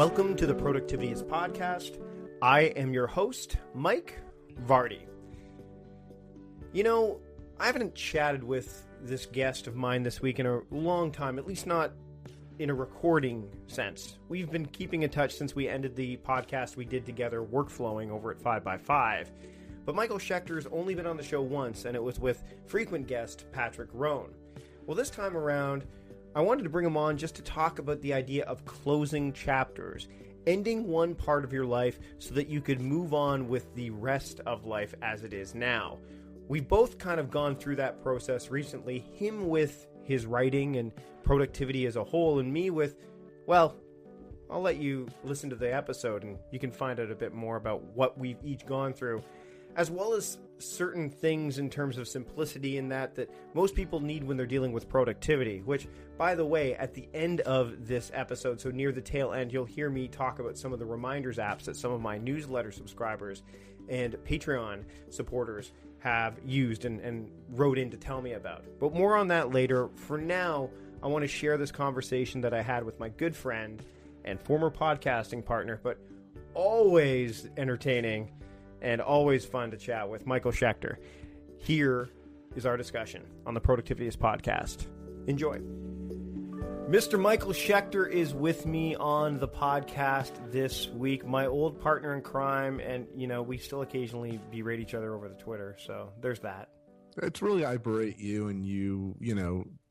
Welcome to the Productivityist Podcast. I am your host, Mike Vardy. You know, I haven't chatted with this guest of mine this week in a long time, at least not in a recording sense. We've been keeping in touch since we ended the podcast we did together, Workflowing, over at 5x5. But Michael Schechter's only been on the show once, and it was with frequent guest Patrick Rohn. Well, this time around, I wanted to bring him on just to talk about the idea of closing chapters, ending one part of your life so that you could move on with the rest of life as it is now. We've both kind of gone through that process recently, him with his writing and productivity as a whole, and me with, well, I'll let you listen to the episode and you can find out a bit more about what we've each gone through, as well as certain things in terms of simplicity in that most people need when they're dealing with productivity, which, by the way, at the end of this episode, so near the tail end, you'll hear me talk about some of the reminders apps that some of my newsletter subscribers and Patreon supporters have used and wrote in to tell me about. But more on that later. For now, I want to share this conversation that I had with my good friend and former podcasting partner, but always entertaining and always fun to chat with, Michael Schechter. Here is our discussion on the Productivityist Podcast. Enjoy. Mr. Michael Schechter is with me on the podcast this week, my old partner in crime, and, you know, we still occasionally berate each other over the Twitter, so there's that. It's really I berate you and you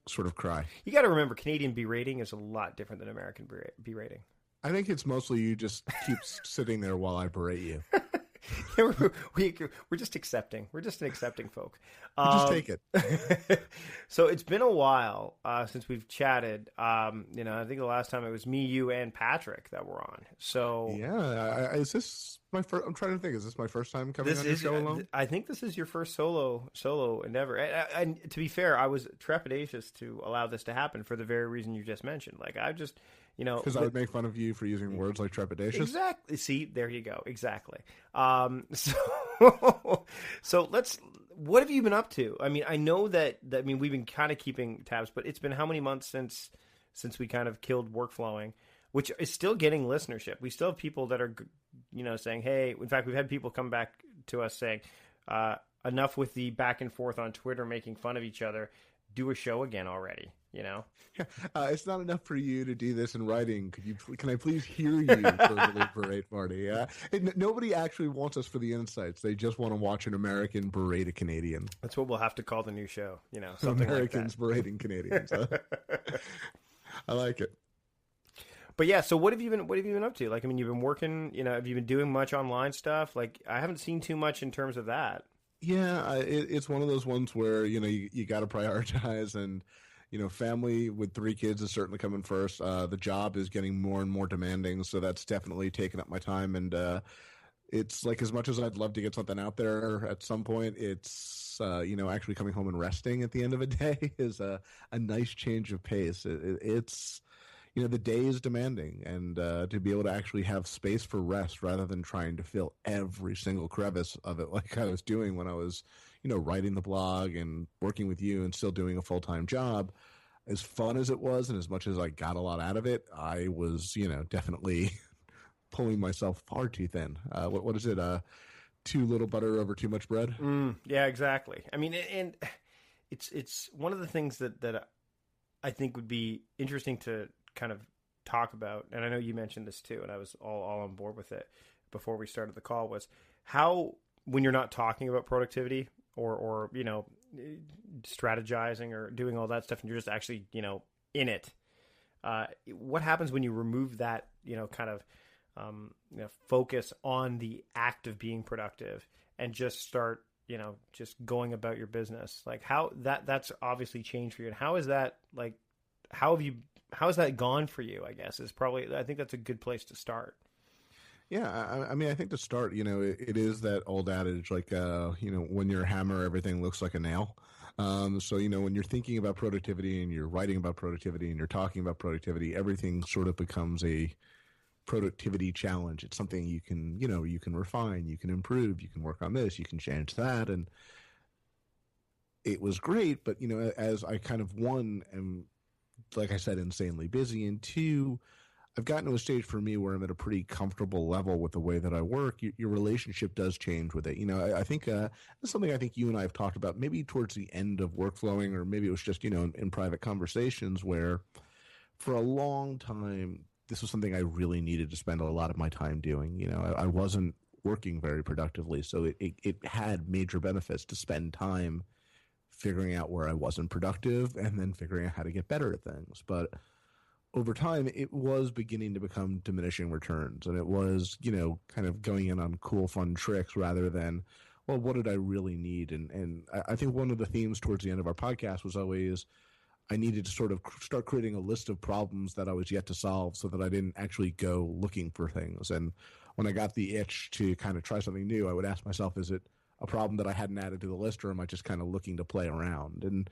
sort of cry. You got to remember, Canadian berating is a lot different than American berating. I think it's mostly you just keep sitting there while I berate you. We're just accepting. We're just an accepting folk. Just take it. So it's been a while since we've chatted. I think the last time it was me, you, and Patrick that were on. So yeah, is this my first? I'm trying to think. Is this my first time coming on your show alone? I think this is your first solo endeavor. And to be fair, I was trepidatious to allow this to happen for the very reason you just mentioned. Like I just. Because I would make fun of you for using words like trepidatious. Exactly. See, there you go. Exactly. So what have you been up to? I mean, I know that we've been kind of keeping tabs, but it's been how many months since we kind of killed Workflowing, which is still getting listenership. We still have people that are, saying, hey, in fact, we've had people come back to us saying, enough with the back and forth on Twitter making fun of each other. Do a show again already, it's not enough for you to do this in writing. Can I please hear you verbally berate Marty? Nobody actually wants us for the insights. They just want to watch an American berate a Canadian. That's what we'll have to call the new show. Something Americans like that. Berating Canadians. I like it. But yeah, so what have you been up to? Like, you've been working. Have you been doing much online stuff? Like, I haven't seen too much in terms of that. Yeah, it's one of those ones where, you got to prioritize and, family with 3 kids is certainly coming first. The job is getting more and more demanding, so that's definitely taken up my time. And it's like, as much as I'd love to get something out there at some point, it's, actually coming home and resting at the end of a day is a nice change of pace. It's... the day is demanding, and to be able to actually have space for rest rather than trying to fill every single crevice of it like I was doing when I was, writing the blog and working with you and still doing a full-time job, as fun as it was and as much as I got a lot out of it, I was, definitely pulling myself far too thin. What is it? Too little butter over too much bread? Yeah, exactly. I mean, and it's one of the things that I think would be interesting to kind of talk about, and I know you mentioned this too, and I was all on board with it before we started the call, was how, when you're not talking about productivity or strategizing or doing all that stuff, and you're just actually in it, what happens when you remove that kind of focus on the act of being productive and just start just going about your business? Like, how that's obviously changed for you, and how is that, like, how has that gone for you, I guess, I think that's a good place to start. Yeah, I mean, I think to start, it is that old adage, like, when you're a hammer, everything looks like a nail. So, when you're thinking about productivity and you're writing about productivity and you're talking about productivity, everything sort of becomes a productivity challenge. It's something you can refine, you can improve, you can work on this, you can change that. And it was great, but, as I kind of, one, am, like I said, insanely busy, and 2, I've gotten to a stage for me where I'm at a pretty comfortable level with the way that I work. Your relationship does change with it. I think that's something I think you and I have talked about maybe towards the end of workflowing, or maybe it was just, in private conversations where for a long time, this was something I really needed to spend a lot of my time doing. I wasn't working very productively, so it had major benefits to spend time figuring out where I wasn't productive and then figuring out how to get better at things. But over time, it was beginning to become diminishing returns, and it was, kind of going in on cool, fun tricks rather than, well, what did I really need? And I think one of the themes towards the end of our podcast was always I needed to sort of start creating a list of problems that I was yet to solve so that I didn't actually go looking for things. And when I got the itch to kind of try something new, I would ask myself, is it a problem that I hadn't added to the list, or am I just kind of looking to play around? And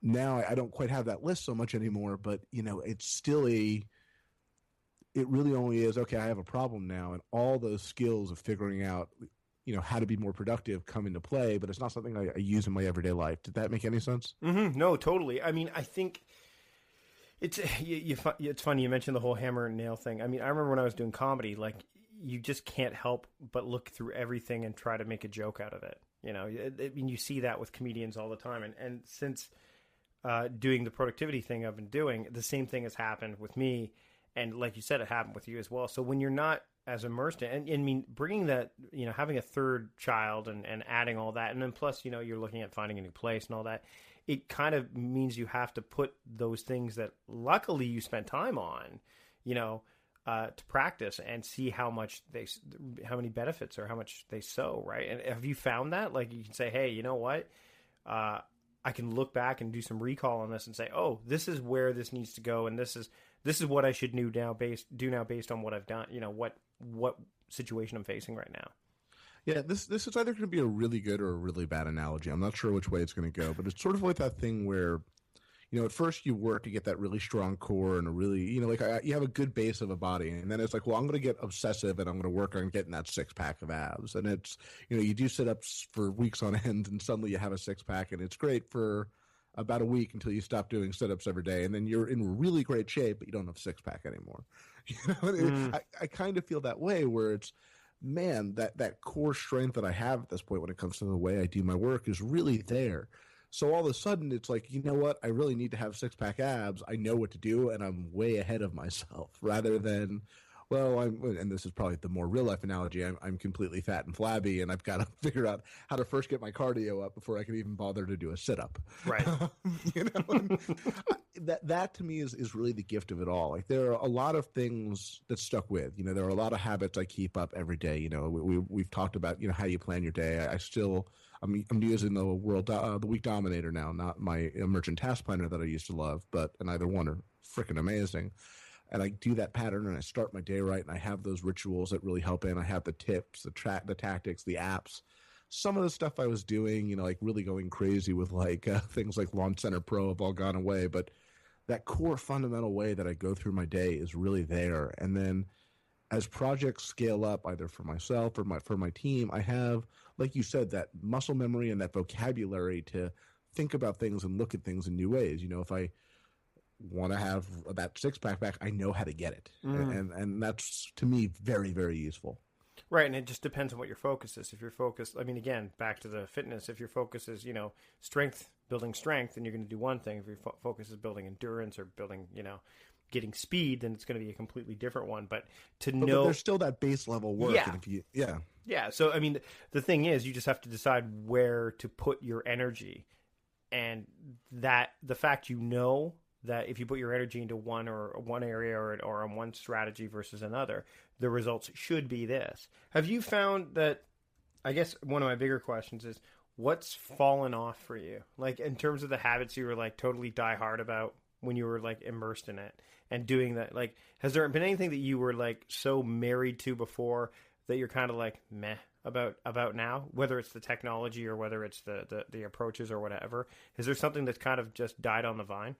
now I don't quite have that list so much anymore, but, it's still it really only is, okay, I have a problem now, and all those skills of figuring out, how to be more productive come into play, but it's not something I use in my everyday life. Did that make any sense? Mm-hmm. No, totally. I mean, I think it's funny you mentioned the whole hammer and nail thing. I mean, I remember when I was doing comedy, like, you just can't help but look through everything and try to make a joke out of it. I mean, you see that with comedians all the time. And since doing the productivity thing I've been doing, the same thing has happened with me. And like you said, it happened with you as well. So when you're not as immersed in, and I mean, bringing that, having a third child and adding all that, and then plus, you're looking at finding a new place and all that, it kind of means you have to put those things that luckily you spent time on, to practice and see how many benefits or how much they sow, right? And have you found that? Like, you can say, hey, you know what? I can look back and do some recall on this and say, oh, this is where this needs to go, and this is what I should do now based on what I've done. What situation I'm facing right now. Yeah, this is either going to be a really good or a really bad analogy. I'm not sure which way it's going to go, but it's sort of like that thing where, at first you work to get that really strong core and a really, you have a good base of a body, and then it's like, well, I'm going to get obsessive and I'm going to work on getting that 6-pack of abs. And it's, you do sit-ups for weeks on end, and suddenly you have a 6-pack, and it's great for about a week until you stop doing sit-ups every day, and then you're in really great shape, but you don't have 6-pack anymore. I kind of feel that way, where it's, man, that core strength that I have at this point when it comes to the way I do my work is really there. So all of a sudden, it's like, you know what? I really need to have 6-pack abs. I know what to do, and I'm way ahead of myself, rather than, well, and this is probably the more real-life analogy, I'm completely fat and flabby, and I've got to figure out how to first get my cardio up before I can even bother to do a sit-up. Right. That to me is really the gift of it all. Like, there are a lot of things that stuck with. There are a lot of habits I keep up every day. We've talked about, how you plan your day. I'm using the Week Dominator now, not my Emergent Task Planner that I used to love, and either one are freaking amazing. And I do that pattern, and I start my day right, and I have those rituals that really help in. I have the tips, the tactics, the apps. Some of the stuff I was doing, like really going crazy with things like Launch Center Pro have all gone away. But that core fundamental way that I go through my day is really there. And then as projects scale up, either for myself or for my team, I have, like you said, that muscle memory and that vocabulary to think about things and look at things in new ways. If I want to have that 6-pack back, I know how to get it. And that's, to me, very, very useful. Right, and it just depends on what your focus is. If your focus, I mean, again, back to the fitness, if your focus is, building strength, then you're going to do one thing. If your focus is building endurance or building, getting speed, then it's going to be a completely different one. But know... there's still that base level work. Yeah. And Yeah, so, I mean, the thing is, you just have to decide where to put your energy. And that, the fact that if you put your energy into one area or on one strategy versus another, the results should be this. Have you found that, I guess one of my bigger questions is, what's fallen off for you? Like, in terms of the habits you were, like, totally die hard about when you were, like, immersed in it and doing that, like, has there been anything that you were, like, so married to before that you're kind of, like, meh about now, whether it's the technology or whether it's the approaches or whatever? Is there something that's kind of just died on the vine?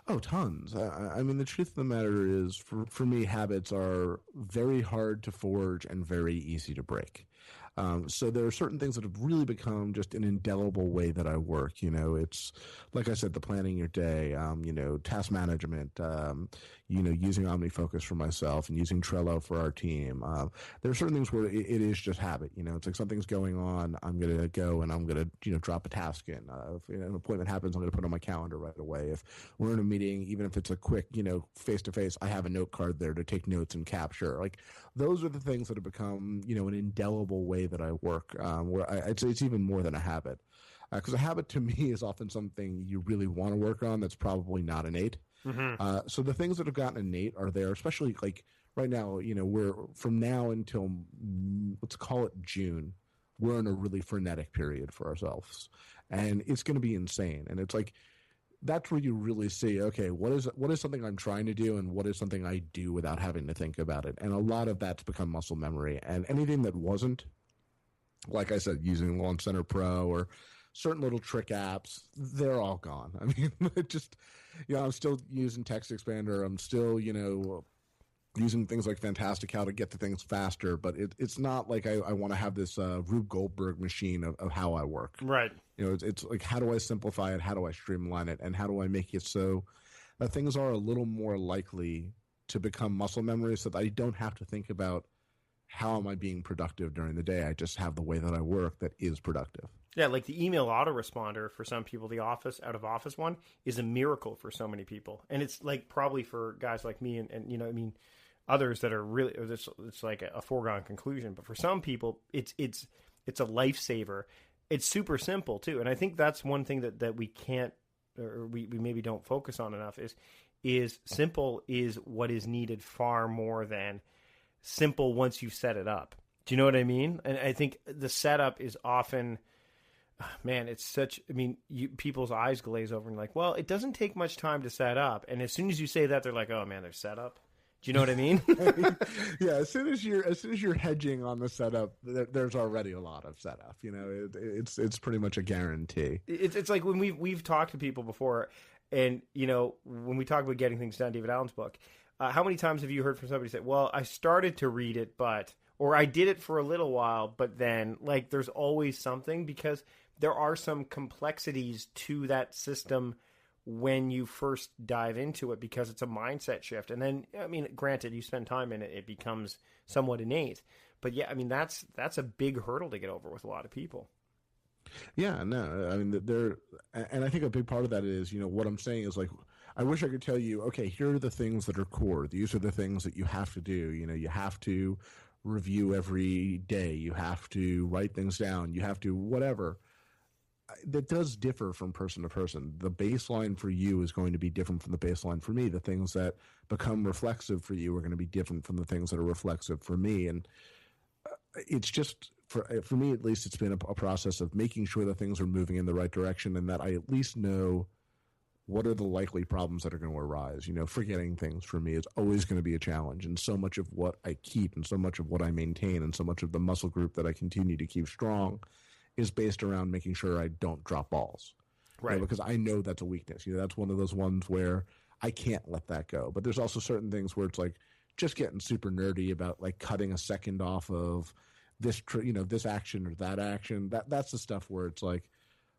Oh, tons. I mean, the truth of the matter is, for me, habits are very hard to forge and very easy to break. So there are certain things that have really become just an indelible way that I work. It's like I said, the planning your day, task management, using OmniFocus for myself and using Trello for our team. There are certain things where it is just habit. It's like something's going on, I'm going to go and I'm going to, drop a task in. If an appointment happens, I'm going to put it on my calendar right away. If we're in a meeting, even if it's a quick, face-to-face, I have a note card there to take notes and capture. Like, those are the things that have become, an indelible way that I work, where I'd say it's even more than a habit. Because a habit to me is often something you really want to work on that's probably not innate. Mm-hmm. So the things that have gotten innate are there, especially like right now, we're from now until, let's call it June, we're in a really frenetic period for ourselves. And it's going to be insane. And it's like, that's where you really see, okay, what is something I'm trying to do and what is something I do without having to think about it. And a lot of that's become muscle memory. And anything that wasn't, like I said, using Launch Center Pro or certain little trick apps, they're all gone. I mean, it just, I'm still using Text Expander. I'm still, using things like Fantastic How to get to things faster, but it's not like I want to have this Rube Goldberg machine of how I work. Right. It's like, how do I simplify it? How do I streamline it? And how do I make it so that things are a little more likely to become muscle memory so that I don't have to think about how am I being productive during the day? I just have the way that I work that is productive. Yeah, like the email autoresponder for some people, the office out of office one is a miracle for so many people. And it's like probably for guys like me and others that are really, it's like a foregone conclusion. But for some people, it's a lifesaver. It's super simple too. And I think that's one thing that we can't, or we maybe don't focus on enough is simple is what is needed far more than simple once you've set it up. Do you know what I mean? And I think the setup is often, man, it's such, people's eyes glaze over and like, well, it doesn't take much time to set up. And as soon as you say that, they're like, oh man, there's setup. Do you know what I mean? Yeah, as soon as you're hedging on the setup, there's already a lot of setup. It's pretty much a guarantee. It's like when we've talked to people before, and when we talk about getting things done, David Allen's book, how many times have you heard from somebody say, "Well, I started to read it, or I did it for a little while, but then," like, there's always something, because there are some complexities to that system when you first dive into it, because it's a mindset shift. And then, granted, you spend time in it, it becomes somewhat innate. But yeah, that's a big hurdle to get over with a lot of people. Yeah, no, and I think a big part of that is, what I'm saying is, like, I wish I could tell you, okay, here are the things that are core. These are the things that you have to do. You have to review every day. You have to write things down. You have to whatever. That does differ from person to person. The baseline for you is going to be different from the baseline for me. The things that become reflexive for you are going to be different from the things that are reflexive for me. And it's just, for me at least, it's been a process of making sure that things are moving in the right direction and that I at least know what are the likely problems that are going to arise. Forgetting things for me is always going to be a challenge. And so much of what I keep and so much of what I maintain and so much of the muscle group that I continue to keep strong is based around making sure I don't drop balls. Right. Because I know that's a weakness. That's one of those ones where I can't let that go. But there's also certain things where it's like just getting super nerdy about like cutting a second off of this, this action or that action. That's the stuff where it's like,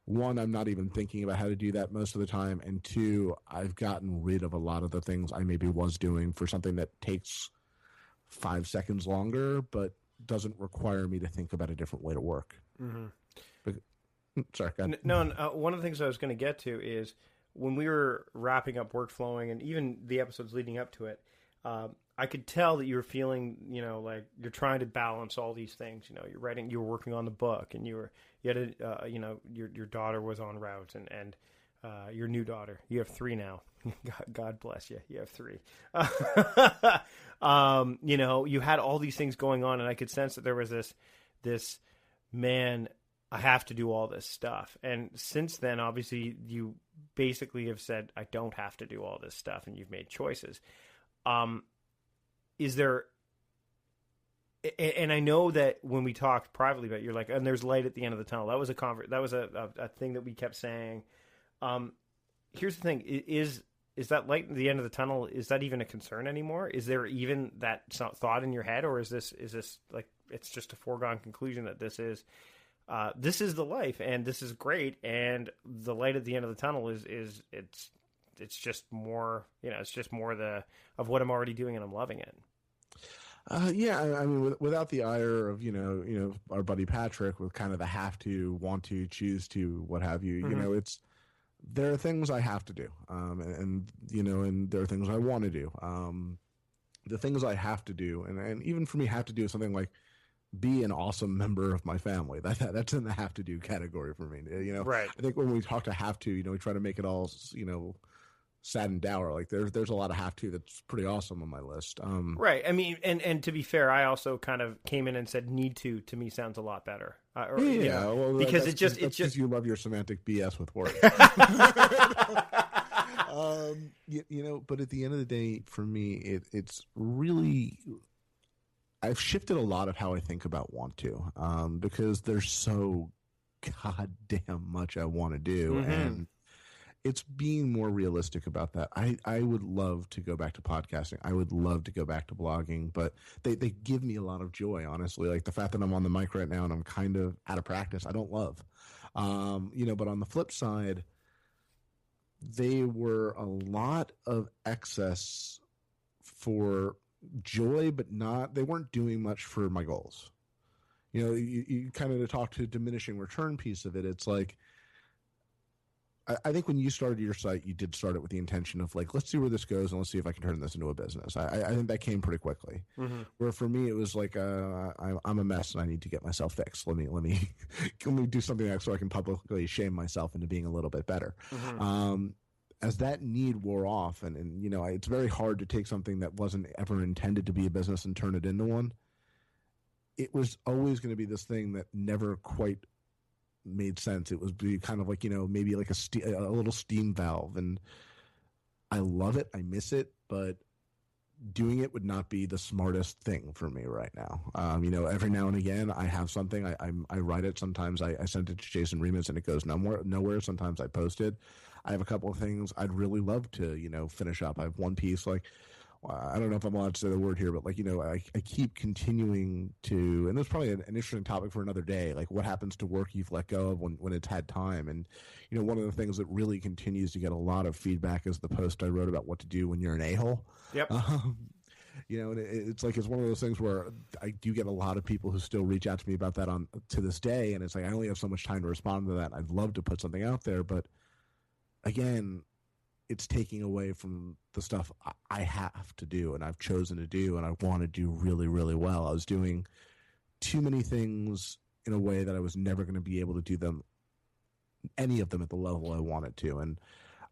one, I'm not even thinking about how to do that most of the time. And two, I've gotten rid of a lot of the things I maybe was doing for something that takes 5 seconds longer, but doesn't require me to think about a different way to work. Mm-hmm. Sorry, go ahead. No, one of the things I was going to get to is when we were wrapping up Work Flowing and even the episodes leading up to it, I could tell that you were feeling, like you're trying to balance all these things. You were working on the book, and you had your daughter was en route, and your new daughter. You have 3 now. God bless you. You have 3. You had all these things going on, and I could sense that there was this man. I have to do all this stuff. And since then, obviously, you basically have said, I don't have to do all this stuff, and you've made choices. Is there, and I know that when we talked privately about it, you're like, and there's light at the end of the tunnel. That was a thing that we kept saying. Here's the thing, is that light at the end of the tunnel, is that even a concern anymore? Is there even that thought in your head, or is this like it's just a foregone conclusion that this is the life, and this is great, and the light at the end of the tunnel is it's just more, it's just more of what I'm already doing, and I'm loving it. Yeah, I mean, without the ire of our buddy Patrick with kind of the have to, want to, choose to, what have you, there are things I have to do, and there are things I want to do. The things I have to do, and even for me, have to do something like be an awesome member of my family. That's in the have to do category for me. Right. I think when we talk to have to, we try to make it all sad and dour. Like there's a lot of have to that's pretty awesome on my list. Right. I mean, and to be fair, I also kind of came in and said need to me sounds a lot better. Well, because it's just you love your semantic BS with words. But at the end of the day, for me, it's really, I've shifted a lot of how I think about want to, because there's so goddamn much I want to do, and it's being more realistic about that. I would love to go back to podcasting. I would love to go back to blogging, but they give me a lot of joy, honestly. Like the fact that I'm on the mic right now and I'm kind of out of practice, I don't love. But on the flip side, they were a lot of excess for joy, but they weren't doing much for my goals. You kind of talk to diminishing return piece of it. It's like, I think when you started your site, you did start it with the intention of like, let's see where this goes and let's see if I can turn this into a business. I think that came pretty quickly. Where for me, it was like, I'm a mess and I need to get myself fixed. Let me do something else so I can publicly shame myself into being a little bit better. As that need wore off, and it's very hard to take something that wasn't ever intended to be a business and turn it into one. It was always going to be this thing that never quite made sense. It was kind of like, maybe like a little steam valve, and I love it. I miss it, but doing it would not be the smartest thing for me right now. Every now and again I have something, I write it. Sometimes I send it to Jason Remus and it goes nowhere. Sometimes I post it. I have a couple of things I'd really love to, finish up. I have one piece, like, I don't know if I'm allowed to say the word here, but like, I keep continuing to, and that's probably an interesting topic for another day. Like what happens to work you've let go of when it's had time. And, one of the things that really continues to get a lot of feedback is the post I wrote about what to do when you're an a-hole. Yep. And it's like, it's one of those things where I do get a lot of people who still reach out to me about that to this day. And it's like, I only have so much time to respond to that. I'd love to put something out there, but again, it's taking away from the stuff I have to do and I've chosen to do and I want to do really, really well. I was doing too many things in a way that I was never going to be able to do any of them at the level I wanted to. And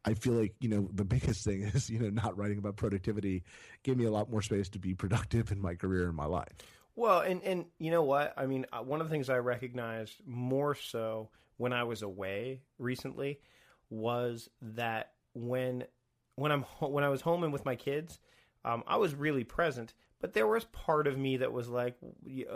I feel like, the biggest thing is, not writing about productivity gave me a lot more space to be productive in my career and my life. Well, and you know what? I mean, one of the things I recognized more so when I was away recently was that when I was home and with my kids, I was really present, but there was part of me that was like,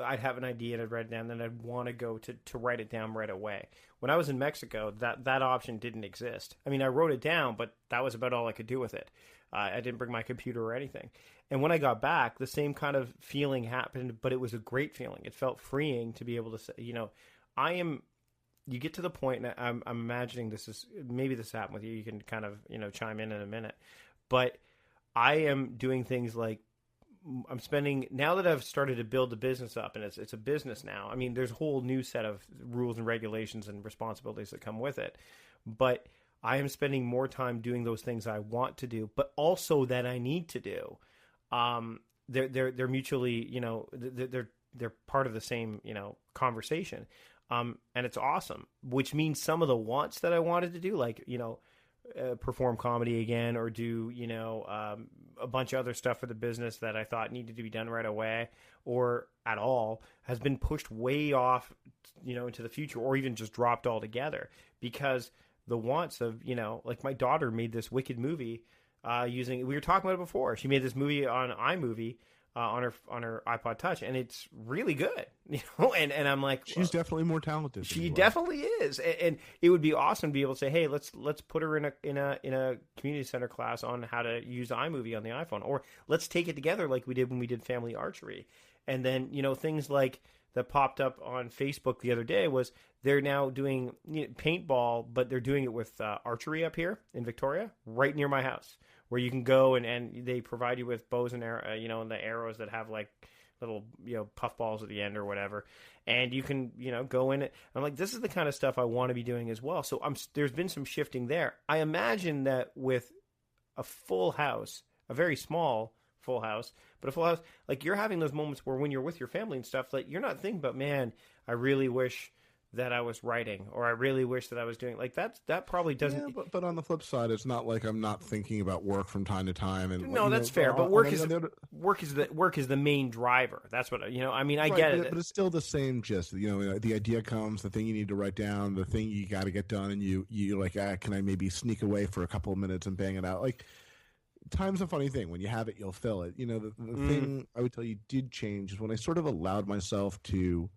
I'd have an idea and I'd write it down, and then I'd want to go to write it down right away. When I was in Mexico, that option didn't exist. I mean, I wrote it down, but that was about all I could do with it. I didn't bring my computer or anything. And when I got back, the same kind of feeling happened, but it was a great feeling. It felt freeing to be able to say, you get to the point, and I'm imagining maybe this happened with you. You can kind of, chime in a minute. But I am doing things like I'm spending, now that I've started to build the business up, and it's a business now. I mean, there's a whole new set of rules and regulations and responsibilities that come with it. But I am spending more time doing those things I want to do, but also that I need to do. They're mutually, they're part of the same, conversation. And it's awesome, which means some of the wants that I wanted to do, like, perform comedy again, or do, a bunch of other stuff for the business that I thought needed to be done right away or at all, has been pushed way off, into the future, or even just dropped altogether, because the wants of, like my daughter made this wicked movie, we were talking about it before. She made this movie on iMovie, on her iPod Touch, and it's really good, and I'm like, she's definitely more talented. She definitely is, and it would be awesome to be able to say, hey, let's put her in a community center class on how to use iMovie on the iPhone, or let's take it together like we did when we did family archery. And then, things like that popped up on Facebook the other day was they're now doing paintball, but they're doing it with archery up here in Victoria, right near my house, where you can go and they provide you with bows and and the arrows that have like little puffballs at the end or whatever, and you can go in it. I'm like, this is the kind of stuff I want to be doing as well. So there's been some shifting there. I imagine that with a full house, a very small full house, but a full house, like you're having those moments where when you're with your family and stuff, like you're not thinking about, man, I really wish that I was writing, or I really wish that I was doing like that probably doesn't. Yeah, but on the flip side, it's not like I'm not thinking about work from time to time. And no, that's fair. But work is the main driver. That's what I mean. I get it, but it's still the same gist. The idea comes, the thing you need to write down, the thing you got to get done, and you like, can I maybe sneak away for a couple of minutes and bang it out? Like, time's a funny thing. When you have it, you'll fill it. The thing I would tell you did change is when I sort of allowed myself to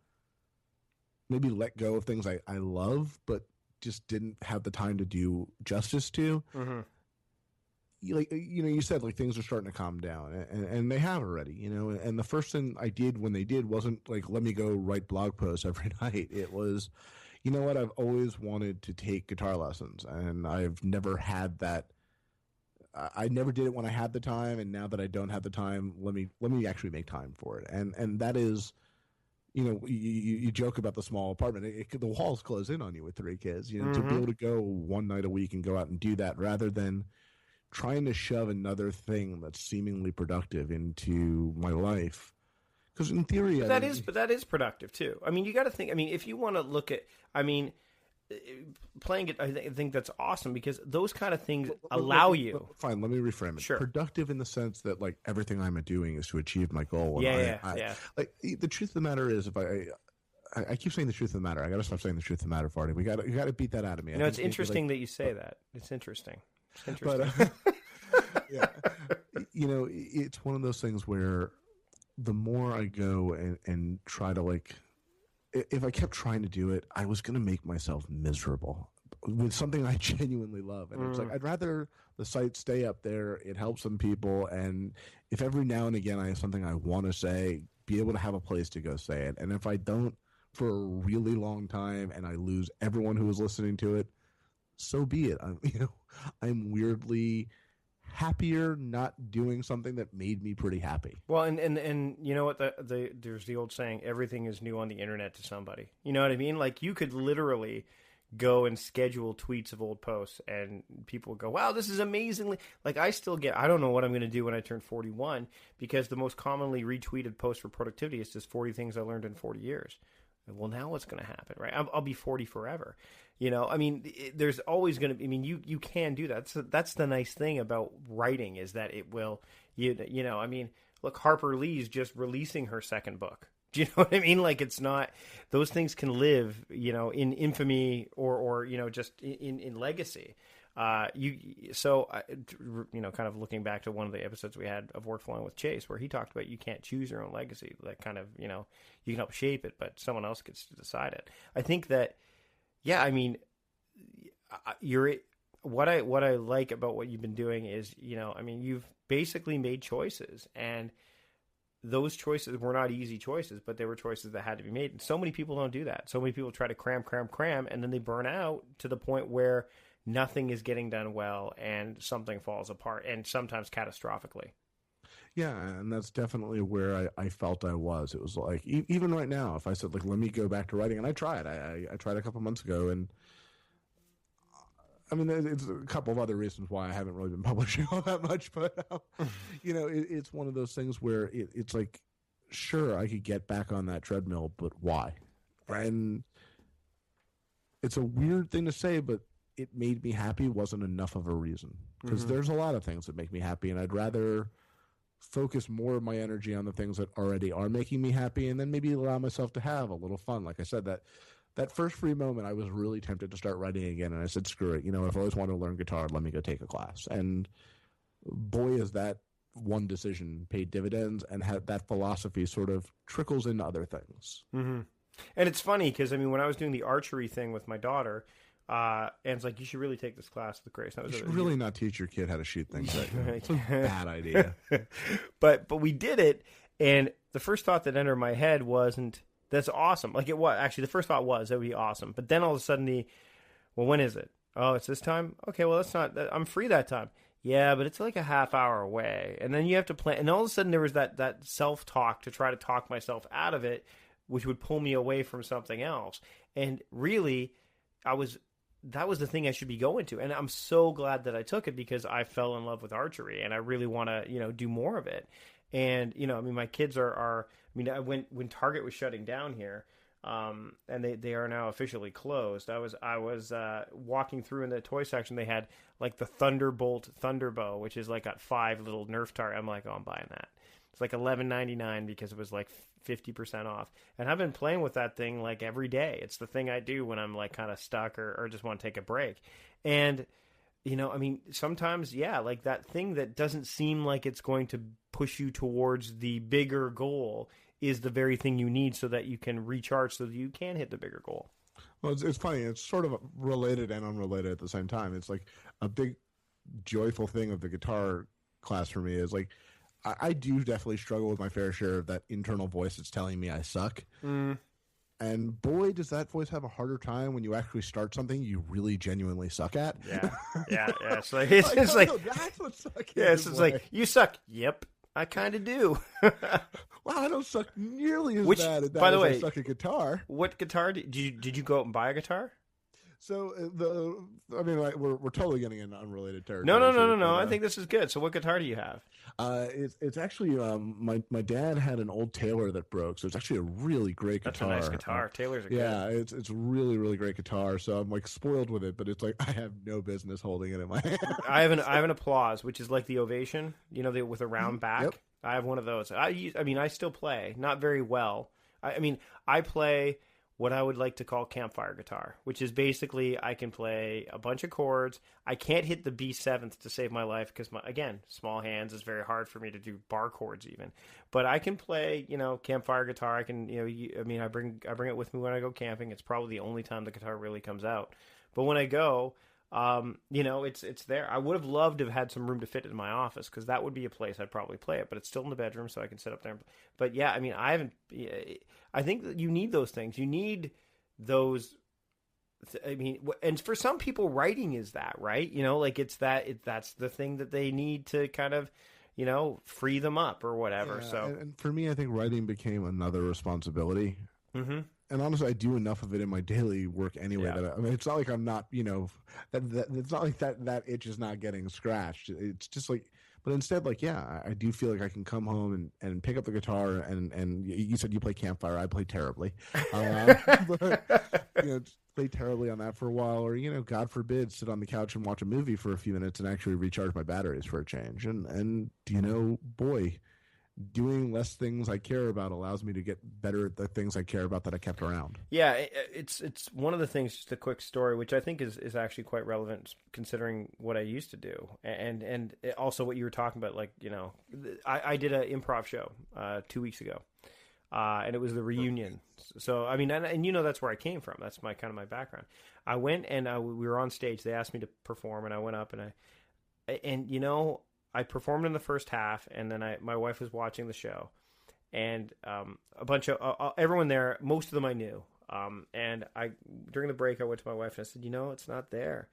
maybe let go of things I love, but just didn't have the time to do justice to. Mm-hmm. You said like things are starting to calm down, and they have already. And the first thing I did when they did wasn't like, let me go write blog posts every night. It was, what, I've always wanted to take guitar lessons, and I've never had that. I never did it when I had the time, and now that I don't have the time, let me actually make time for it. And that is, you joke about the small apartment. The walls close in on you with 3 kids. To be able to go one night a week and go out and do that, rather than trying to shove another thing that's seemingly productive into my life. Because in theory, that is productive too. I mean, you got to think. I mean, if you want to look at, playing it, I think that's awesome, because those kind of things allow you. Fine, let me reframe it. Sure. Productive in the sense that like everything I'm doing is to achieve my goal. And yeah. Like the truth of the matter is, if I keep saying the truth of the matter, I got to stop saying the truth of the matter, Farty. You got to beat that out of me. It's interesting that you say that. It's interesting. But yeah, it's one of those things where the more I go and try to like. If I kept trying to do it, I was going to make myself miserable with something I genuinely love. And it's like, I'd rather the site stay up there. It helps some people. And if every now and again I have something I want to say, be able to have a place to go say it. And if I don't for a really long time and I lose everyone who is listening to it, so be it. I'm weirdly happier not doing something that made me pretty happy. Well, and you know what, there's the old saying, everything is new on the internet to somebody. You know what I mean? Like, you could literally go and schedule tweets of old posts, and people go, wow, this is amazingly, like, I don't know what I'm going to do when I turn 41, because the most commonly retweeted post for productivity is just 40 things I learned in 40 years. Well, now what's going to happen, right? I'll be 40 forever. There's always going to be, you can do that. That's the nice thing about writing, is that it will, look, Harper Lee's just releasing her second book. Do you know what I mean? Like, it's not, those things can live, in infamy or just in legacy. Kind of looking back to one of the episodes we had of Work Flowing with Chase, where he talked about you can't choose your own legacy. Like, kind of, you can help shape it, but someone else gets to decide it. I think that, what I like about what you've been doing is, you've basically made choices, and those choices were not easy choices, but they were choices that had to be made. And so many people don't do that. So many people try to cram, and then they burn out to the point where nothing is getting done well and something falls apart, and sometimes catastrophically. Yeah, and that's definitely where I felt I was. It was like, even right now, if I said, like, let me go back to writing, and I tried. I tried a couple months ago, and it's a couple of other reasons why I haven't really been publishing all that much, but, it's one of those things where it's like, sure, I could get back on that treadmill, but why? Right. And it's a weird thing to say, but it made me happy wasn't enough of a reason, because there's a lot of things that make me happy, and I'd rather focus more of my energy on the things that already are making me happy, and then maybe allow myself to have a little fun. Like I said, that first free moment, I was really tempted to start writing again, and I said, screw it. I've always wanted to learn guitar. Let me go take a class. And boy, is that one decision paid dividends, and had that philosophy sort of trickles into other things. Mm-hmm. And it's funny because, when I was doing the archery thing with my daughter, and it's like, you should really take this class with Grace. You should really not teach your kid how to shoot things. It's a bad idea. But we did it, and the first thought that entered my head wasn't, that's awesome. Like, it was. Actually, the first thought was, that would be awesome. But then all of a sudden well, when is it? Oh, it's this time? Okay, well, that's not, I'm free that time. Yeah, but it's like a half hour away. And then you have to plan. And all of a sudden there was that self-talk to try to talk myself out of it, which would pull me away from something else. And really, that was the thing I should be going to. And I'm so glad that I took it, because I fell in love with archery and I really want to, do more of it. And, my kids when Target was shutting down here, and they are now officially closed. I was walking through in the toy section. They had like the Thunderbolt Thunderbow, which is like got 5 little Nerf targets. I'm like, oh, I'm buying that. It's like $11.99 because it was like 50% off. And I've been playing with that thing like every day. It's the thing I do when I'm like kind of stuck or just want to take a break. And sometimes, like that thing that doesn't seem like it's going to push you towards the bigger goal is the very thing you need so that you can recharge, so that you can hit the bigger goal. Well, it's funny. It's sort of related and unrelated at the same time. It's like a big joyful thing of the guitar class for me is like, I do definitely struggle with my fair share of that internal voice that's telling me I suck. Mm. And boy, does that voice have a harder time when you actually start something you really genuinely suck at. Yeah. It's like, it's like, that's what sucking it's like, you suck. Yep, I kind of do. Well, I don't suck nearly as bad at that by the way, I suck at guitar. What guitar did you go out and buy a guitar? So we're totally getting into unrelated territory. No. I think this is good. So what guitar do you have? It's actually my dad had an old Taylor that broke, so it's actually a really great guitar. That's a nice guitar. Taylors are good. Yeah, it's really, really great guitar. So I'm like spoiled with it, but it's like I have no business holding it in my hand. I have an Applause, which is like the Ovation, with a round back. Yep. I have one of those. I still play, not very well. I play what I would like to call campfire guitar, which is basically I can play a bunch of chords. I can't hit the B7th to save my life because, again, small hands is very hard for me to do bar chords even. But I can play, campfire guitar. I can, I bring it with me when I go camping. It's probably the only time the guitar really comes out. But when I go, it's there. I would have loved to have had some room to fit it in my office, because that would be a place I'd probably play it, but it's still in the bedroom, so I can sit up there. But yeah, I think that you need those things. You need those. And for some people, writing is that, right? That's the thing that they need to kind of, free them up or whatever. Yeah, so, and for me, I think writing became another responsibility. Mm-hmm. And honestly, I do enough of it in my daily work anyway. Yeah. That it's not like I'm not, it's not like that itch is not getting scratched. It's just like, but instead, like, yeah, I do feel like I can come home and pick up the guitar and you said you play campfire. I play terribly, but, play terribly on that for a while, or God forbid, sit on the couch and watch a movie for a few minutes and actually recharge my batteries for a change. And boy, doing less things I care about allows me to get better at the things I care about that I kept around. Yeah, it's one of the things, just a quick story, which I think is actually quite relevant considering what I used to do. And also what you were talking about, like, I did an improv show 2 weeks ago, and it was the reunion. So, and that's where I came from. That's my background. I went and we were on stage. They asked me to perform, and I went up and I performed in the first half, and then my wife was watching the show, and a bunch of everyone there, most of them I knew. And during the break, I went to my wife and I said, it's not there.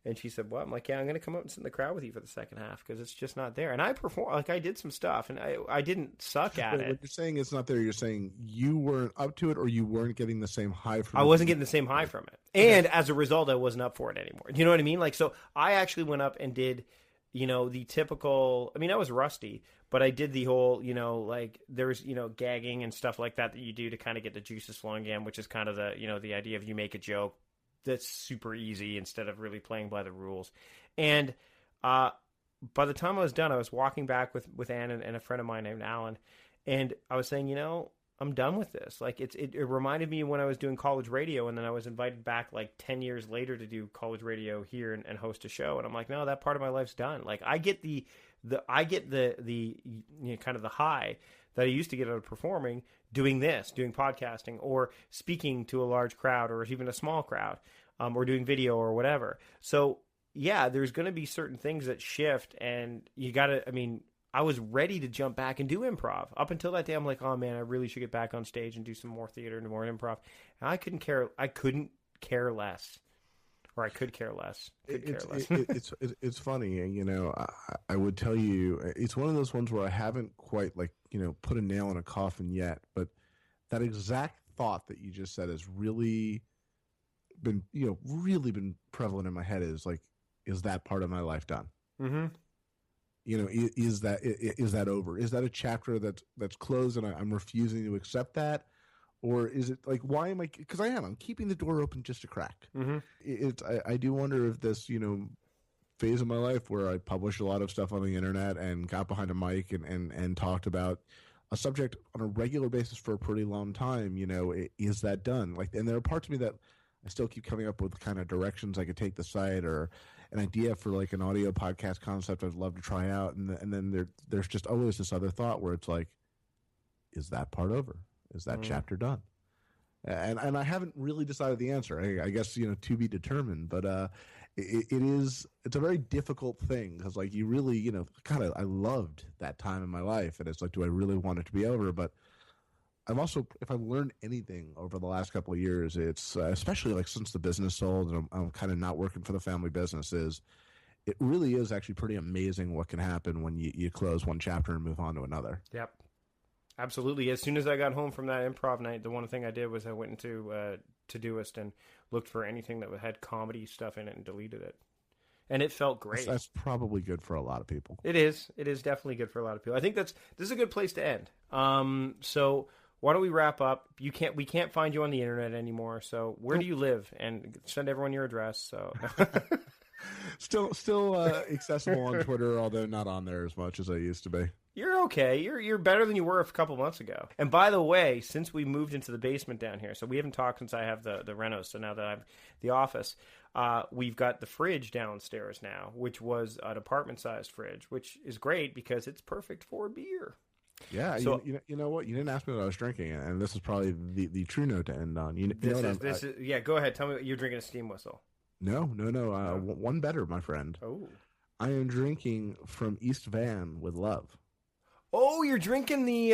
And she said, "What?" I'm like, "Yeah, I'm going to come up and sit in the crowd with you for the second half because it's just not there." And I performed, like I did some stuff, and I didn't suck at it. When you're saying it's not there, you're saying you weren't up to it, or you weren't getting the same high from it. I wasn't getting the same high from it, and as a result, I wasn't up for it anymore. You know what I mean? Like, so I actually went up and did. The typical, I was rusty, but I did the whole, like there's, gagging and stuff like that you do to kind of get the juices flowing again, which is kind of the, the idea of you make a joke that's super easy instead of really playing by the rules. And by the time I was done, I was walking back with Ann and a friend of mine named Alan, and I was saying, I'm done with this. Like it reminded me when I was doing college radio, and then I was invited back like 10 years later to do college radio here and host a show. And I'm like, no, that part of my life's done. Like I get the kind of the high that I used to get out of performing, doing podcasting or speaking to a large crowd or even a small crowd, or doing video or whatever. So yeah, there's going to be certain things that shift, and you got to, I was ready to jump back and do improv. Up until that day, I'm like, oh man, I really should get back on stage and do some more theater and more improv. And I couldn't care less. Or I could care less. It's funny, I would tell you, it's one of those ones where I haven't quite put a nail in a coffin yet, but that exact thought that you just said has really been prevalent in my head. Is that part of my life done? Mm-hmm. Is that over? Is that a chapter that's closed and I'm refusing to accept that? Or is it like, why am I? Because I'm keeping the door open just a crack. Mm-hmm. I do wonder if this, phase of my life where I published a lot of stuff on the internet and got behind a mic and talked about a subject on a regular basis for a pretty long time, is that done? And there are parts of me that I still keep coming up with kind of directions I could take the site or an idea for an audio podcast concept I'd love to try out. And then there's just always this other thought where it's like, is that part over? Is that chapter done? And I haven't really decided the answer. I guess, to be determined. But it's a very difficult thing because, you really, I loved that time in my life. And it's like, do I really want it to be over? But I've also, if I've learned anything over the last couple of years, it's especially since the business sold and I'm kind of not working for the family business, it really is actually pretty amazing what can happen when you close one chapter and move on to another. Yep. Absolutely. As soon as I got home from that improv night, the one thing I did was I went into Todoist and looked for anything that had comedy stuff in it and deleted it. And it felt great. That's probably good for a lot of people. It is. It is definitely good for a lot of people. I think this is a good place to end. So why don't we wrap up? We can't find you on the internet anymore. So where do you live? And send everyone your address. So still accessible on Twitter, although not on there as much as I used to be. You're okay. You're better than you were a couple months ago. And by the way, since we moved into the basement down here, so we haven't talked since I have the renos. So now that I'm the office, we've got the fridge downstairs now, which was an apartment-sized fridge, which is great because it's perfect for beer. Yeah, so, you know what? You didn't ask me what I was drinking, and this is probably the true note to end on. Yeah, go ahead. Tell me what you're drinking. A steam whistle. No. One better, my friend. Oh. I am drinking from East Van with love. Oh, you're drinking the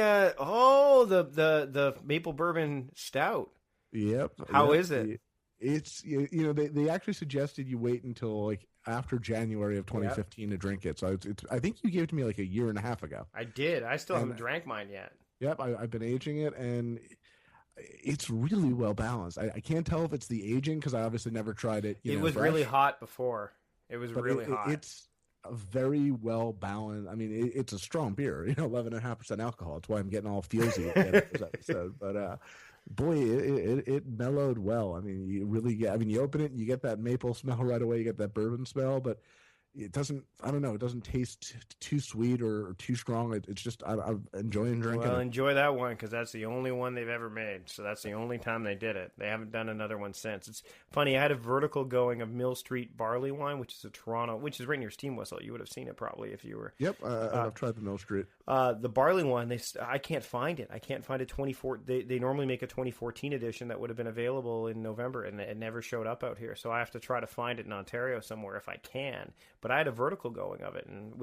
maple bourbon stout. Yep. How is it? It's they actually suggested you wait until after January of 2015 to drink it. So it's I think you gave it to me a year and a half ago. I did. I still haven't drank mine yet. Yep, I've been aging it and it's really well balanced. I can't tell if it's the aging because I obviously never tried it. It was really hot before. It was really hot. It's a very well balanced. I mean, it's a strong beer. 11.5% alcohol. That's why I'm getting all feelsy at this episode. But boy, it mellowed well. I mean, you really get. I mean, you open it, and you get that maple smell right away. You get that bourbon smell, but it doesn't. I don't know. It doesn't taste too sweet or too strong. It's just I'm enjoying drinking. Well, enjoy that one because that's the only one they've ever made. So that's the only time they did it. They haven't done another one since. It's funny. I had a vertical going of Mill Street barley wine, which is a Toronto, which is right near Steam Whistle. You would have seen it probably if you were. Yep, I've tried the Mill Street. The barley one, I can't find it. I can't find a 24. They normally make a 2014 edition that would have been available in November, and it never showed up out here. So I have to try to find it in Ontario somewhere if I can. But I had a vertical going of it, and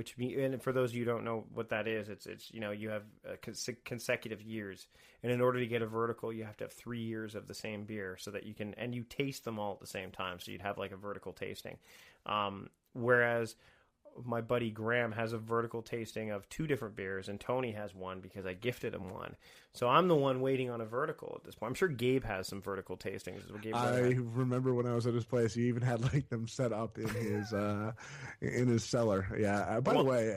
for those of you who don't know what that is, it's you have consecutive years, and in order to get a vertical, you have to have 3 years of the same beer so that you can, and you taste them all at the same time, so you'd have a vertical tasting. Whereas my buddy Graham has a vertical tasting of 2 different beers, and Tony has one because I gifted him one. So I'm the one waiting on a vertical at this point. I'm sure Gabe has some vertical tastings. I remember when I was at his place, he even had them set up in his cellar. Yeah. By the way,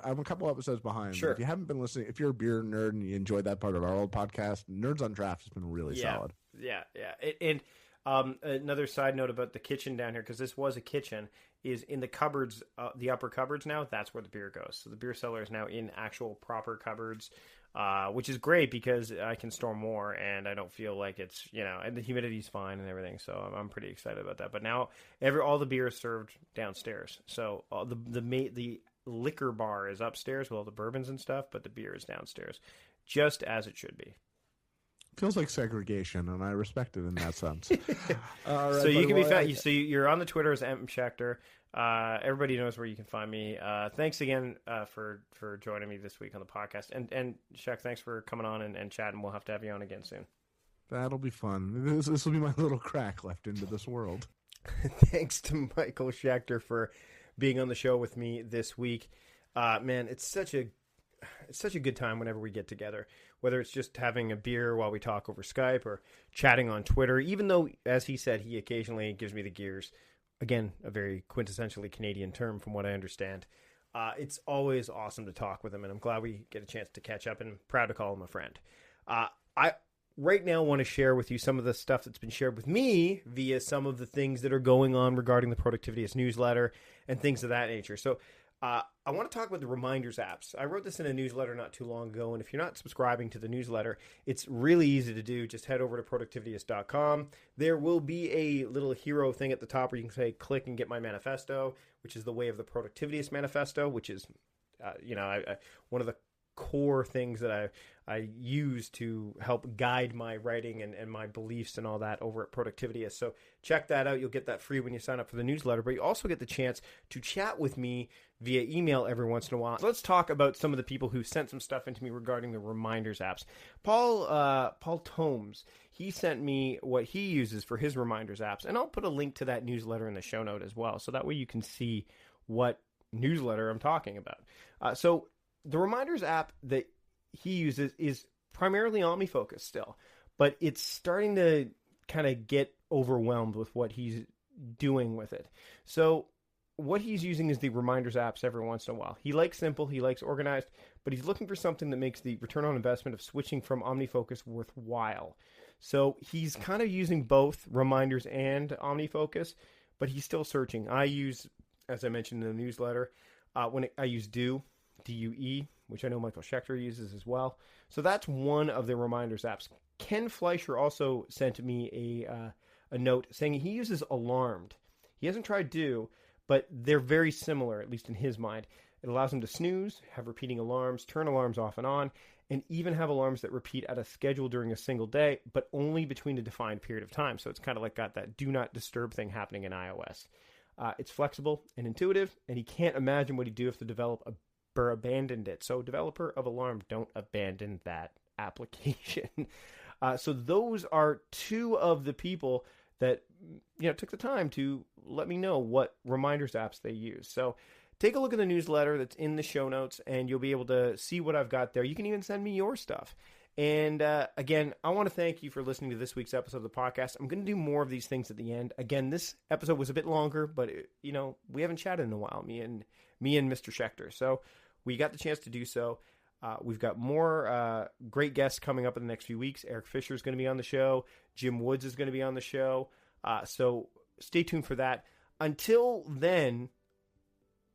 I'm a couple episodes behind. Sure. If you haven't been listening, if you're a beer nerd and you enjoyed that part of our old podcast, Nerds on Draft has been really solid. Yeah. And another side note about the kitchen down here, because this was a kitchen, is in the cupboards, the upper cupboards now, that's where the beer goes. So the beer cellar is now in actual proper cupboards, which is great because I can store more and I don't feel like it's, and the humidity's fine and everything. So I'm pretty excited about that. But now all the beer is served downstairs. So the liquor bar is upstairs with all the bourbons and stuff, but the beer is downstairs, just as it should be. feels like segregation, and I respect it in that sense. All right, so you can be found. So you're on the Twitter as Schechter. Everybody knows where you can find me. Thanks again for joining me this week on the podcast. And Shaq, thanks for coming on and chatting. We'll have to have you on again soon. That'll be fun. This will be my little crack left into this world. Thanks to Michael Schechter for being on the show with me this week. Man, it's such a good time whenever we get together, whether it's just having a beer while we talk over Skype or chatting on Twitter, even though, as he said, he occasionally gives me the gears. Again, a very quintessentially Canadian term from what I understand. It's always awesome to talk with him, and I'm glad we get a chance to catch up, and I'm proud to call him a friend. I right now want to share with you some of the stuff that's been shared with me via some of the things that are going on regarding the Productivityist newsletter and things of that nature. So I want to talk about the Reminders apps. I wrote this in a newsletter not too long ago, and if you're not subscribing to the newsletter, it's really easy to do. Just head over to productivityist.com. There will be a little hero thing at the top where you can say, click and get my manifesto, which is the Way of the Productivityist manifesto, which is, one of the core things that I use to help guide my writing and my beliefs and all that over at Productivityist. So check that out. You'll get that free when you sign up for the newsletter, but you also get the chance to chat with me via email every once in a while. So let's talk about some of the people who sent some stuff into me regarding the Reminders apps. Paul Tomes, he sent me what he uses for his Reminders apps, and I'll put a link to that newsletter in the show note as well, so that way you can see what newsletter I'm talking about. So the Reminders app that he uses is primarily OmniFocus still, but it's starting to kind of get overwhelmed with what he's doing with it. So what he's using is the Reminders apps every once in a while. He likes simple, he likes organized, but he's looking for something that makes the return on investment of switching from OmniFocus worthwhile. So he's kind of using both Reminders and OmniFocus, but he's still searching. I use, as I mentioned in the newsletter, I use DUE, DUE, which I know Michael Schechter uses as well. So that's one of the Reminders apps. Ken Fleischer also sent me a note saying he uses Alarmed. He hasn't tried DUE, but they're very similar, at least in his mind. It allows him to snooze, have repeating alarms, turn alarms off and on, and even have alarms that repeat at a schedule during a single day, but only between a defined period of time. So it's kind of like got that do not disturb thing happening in iOS. It's flexible and intuitive, and he can't imagine what he'd do if the developer abandoned it. So developer of Alarm, don't abandon that application. So those are two of the people that took the time to let me know what Reminders apps they use. So take a look at the newsletter that's in the show notes, and you'll be able to see what I've got there. You can even send me your stuff. And again, I want to thank you for listening to this week's episode of the podcast. I'm going to do more of these things at the end. Again, this episode was a bit longer, but we haven't chatted in a while, me and Mr. Schechter. So we got the chance to do so. We've got more great guests coming up in the next few weeks. Eric Fisher is going to be on the show. Jim Woods is going to be on the show. So stay tuned for that. Until then,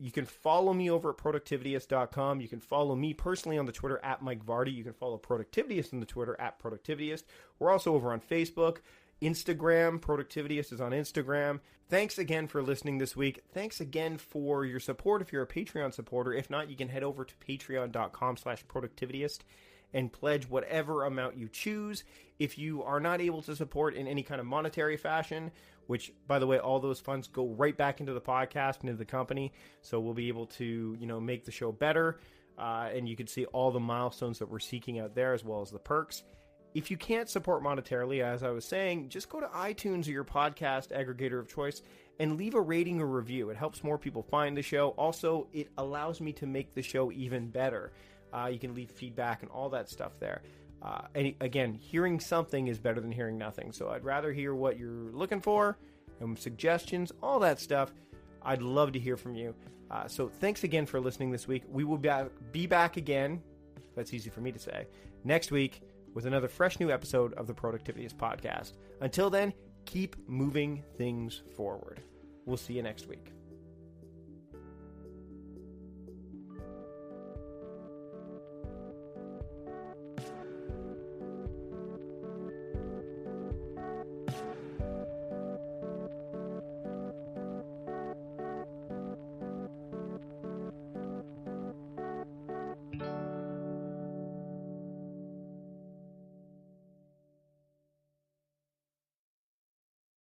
you can follow me over at productivityist.com. You can follow me personally on the Twitter at Mike Vardy. You can follow Productivityist on the Twitter at Productivityist. We're also over on Facebook, Instagram. Productivityist is on Instagram. Thanks again for listening this week. Thanks again for your support if you're a Patreon supporter. If not, you can head over to patreon.com/productivityist and pledge whatever amount you choose. If you are not able to support in any kind of monetary fashion, which, by the way, all those funds go right back into the podcast and into the company, so we'll be able to, make the show better, and you can see all the milestones that we're seeking out there, as well as the perks. If you can't support monetarily, as I was saying, just go to iTunes or your podcast aggregator of choice and leave a rating or review. It helps more people find the show. Also, it allows me to make the show even better. You can leave feedback and all that stuff there. And again, hearing something is better than hearing nothing. So I'd rather hear what you're looking for and suggestions, all that stuff. I'd love to hear from you. So thanks again for listening this week. We will be back again. That's easy for me to say. Next week with another fresh new episode of the Productivityist podcast. Until then, keep moving things forward. We'll see you next week.